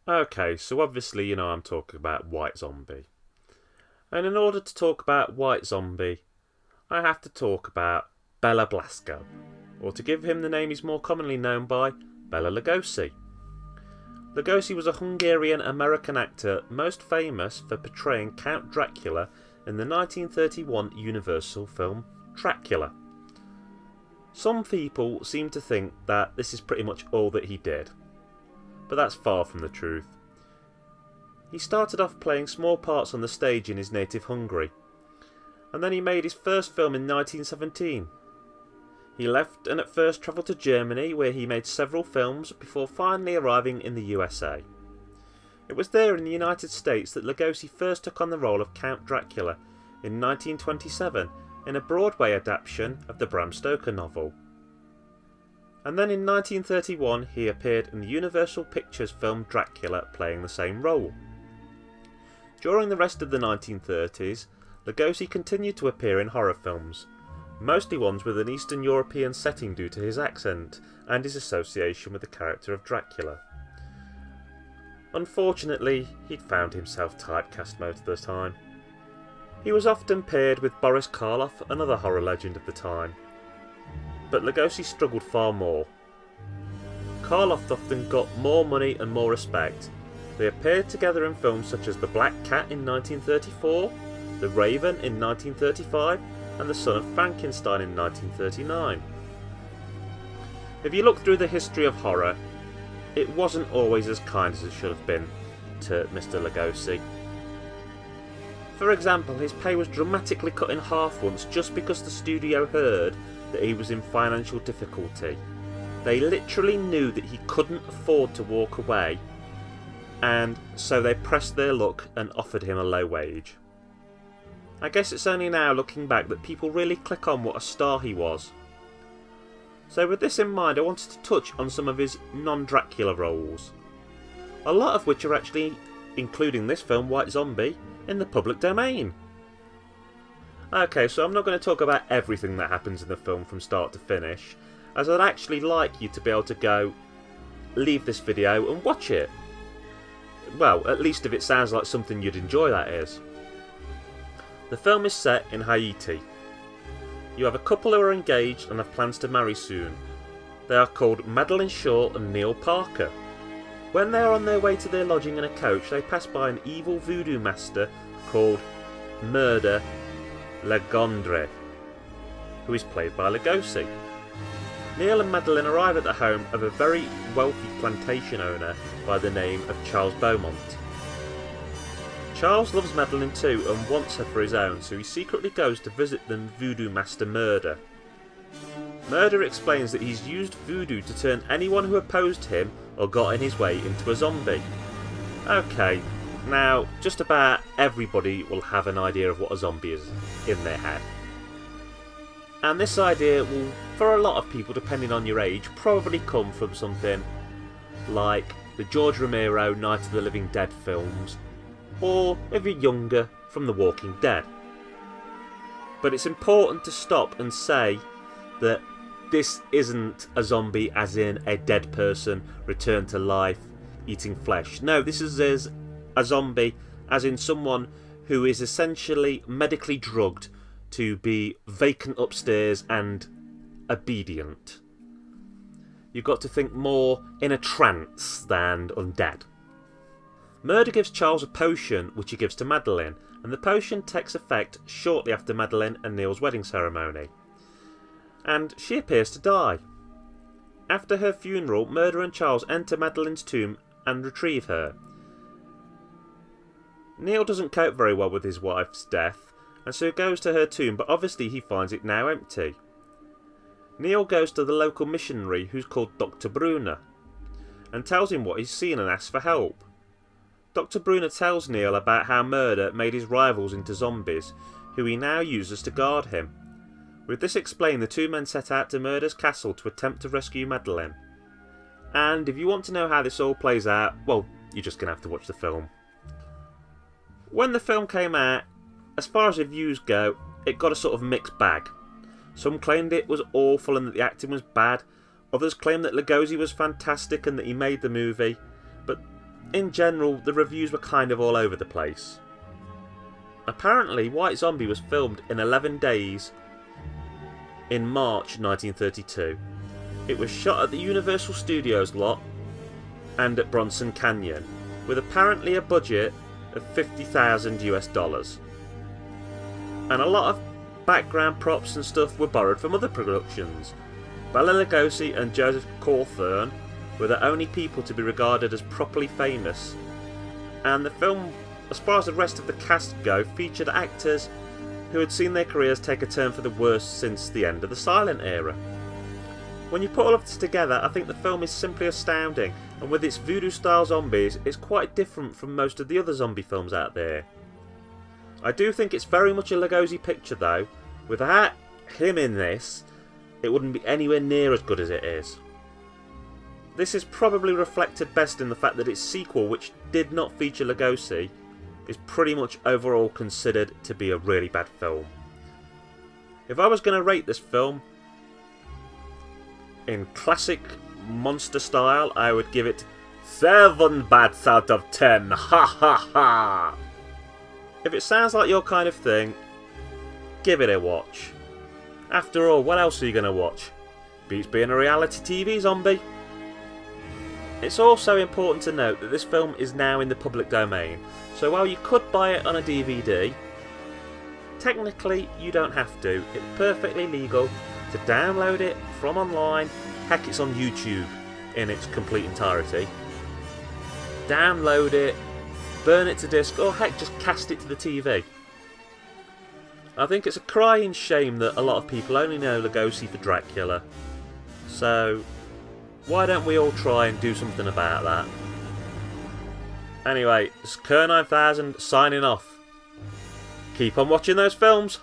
Okay, so obviously you know I'm talking about White Zombie. And in order to talk about White Zombie, I have to talk about Bela Blasco, or to give him the name he's more commonly known by, Bela Lugosi. Lugosi was a Hungarian-American actor most famous for portraying Count Dracula in the 1931 Universal film Dracula. Some people seem to think that this is pretty much all that he did, but that's far from the truth. He started off playing small parts on the stage in his native Hungary, and then he made his first film in 1917. He left and at first travelled to Germany, where he made several films before finally arriving in the USA. It was there in the United States that Lugosi first took on the role of Count Dracula in 1927 in a Broadway adaptation of the Bram Stoker novel. And then in 1931 he appeared in the Universal Pictures film Dracula, playing the same role. During the rest of the 1930s, Lugosi continued to appear in horror films, mostly ones with an Eastern European setting due to his accent and his association with the character of Dracula. Unfortunately, he'd found himself typecast most of the time. He was often paired with Boris Karloff, another horror legend of the time. But Lugosi struggled far more. Karloff often got more money and more respect. They appeared together in films such as The Black Cat in 1934, The Raven in 1935, and The Son of Frankenstein in 1939. If you look through the history of horror, it wasn't always as kind as it should have been to Mr. Lugosi. For example, his pay was dramatically cut in half once just because the studio heard that he was in financial difficulty. They literally knew that he couldn't afford to walk away, and so they pressed their luck and offered him a low wage. I guess it's only now looking back that people really click on what a star he was. So with this in mind, I wanted to touch on some of his non-Dracula roles, a lot of which are actually, including this film White Zombie, in the public domain. Okay, so I'm not going to talk about everything that happens in the film from start to finish, as I'd actually like you to be able to go, leave this video and watch it. Well, at least if it sounds like something you'd enjoy, that is. The film is set in Haiti. You have a couple who are engaged and have plans to marry soon. They are called Madeline Shaw and Neil Parker. When they are on their way to their lodging in a coach, they pass by an evil voodoo master called Murder Legendre, who is played by Lugosi. Neil and Madeline arrive at the home of a very wealthy plantation owner by the name of Charles Beaumont. Charles loves Madeline too and wants her for his own, so he secretly goes to visit the voodoo master Murder. Murder explains that he's used voodoo to turn anyone who opposed him or got in his way into a zombie. Okay, now just about everybody will have an idea of what a zombie is in their head. And this idea will, for a lot of people depending on your age, probably come from something like the George Romero Night of the Living Dead films, or if you're younger, from The Walking Dead. But it's important to stop and say that this isn't a zombie as in a dead person returned to life eating flesh. No, this is a zombie as in someone who is essentially medically drugged to be vacant upstairs and obedient. You've got to think more in a trance than undead. Murder gives Charles a potion which he gives to Madeline, and the potion takes effect shortly after Madeline and Neil's wedding ceremony, and she appears to die. After her funeral, Murder and Charles enter Madeline's tomb and retrieve her. Neil doesn't cope very well with his wife's death, and so goes to her tomb, but obviously he finds it now empty. Neil goes to the local missionary, who's called Dr. Brunner, and tells him what he's seen and asks for help. Dr. Brunner tells Neil about how Murder made his rivals into zombies, who he now uses to guard him. With this explained, the two men set out to Murder's castle to attempt to rescue Madeline. And if you want to know how this all plays out, well, you're just going to have to watch the film. When the film came out, as far as reviews go, it got a sort of mixed bag. Some claimed it was awful and that the acting was bad. Others claimed that Lugosi was fantastic and that he made the movie. But in general, the reviews were kind of all over the place. Apparently, White Zombie was filmed in 11 days in March 1932. It was shot at the Universal Studios lot and at Bronson Canyon, with apparently a budget of $50,000 US. And a lot of background props and stuff were borrowed from other productions. Bela Lugosi and Joseph Cawthorne were the only people to be regarded as properly famous, and the film, as far as the rest of the cast go, featured actors who had seen their careers take a turn for the worse since the end of the silent era. When you put all of this together, I think the film is simply astounding, and with its voodoo-style zombies, it's quite different from most of the other zombie films out there. I do think it's very much a Lugosi picture though. Without him in this, it wouldn't be anywhere near as good as it is. This is probably reflected best in the fact that its sequel, which did not feature Lugosi, is pretty much overall considered to be a really bad film. If I was going to rate this film in classic monster style, I would give it 7 bats out of 10. Ha ha ha! If it sounds like your kind of thing, give it a watch. After all, what else are you going to watch? Beats being a reality TV zombie. It's also important to note that this film is now in the public domain, so while you could buy it on a DVD, technically you don't have to. It's perfectly legal to download it from online. Heck, it's on YouTube in its complete entirety. Download it, burn it to disc, or heck, just cast it to the TV. I think it's a crying shame that a lot of people only know Lugosi for Dracula. So, why don't we all try and do something about that? Anyway, it's Kerr9000 signing off. Keep on watching those films.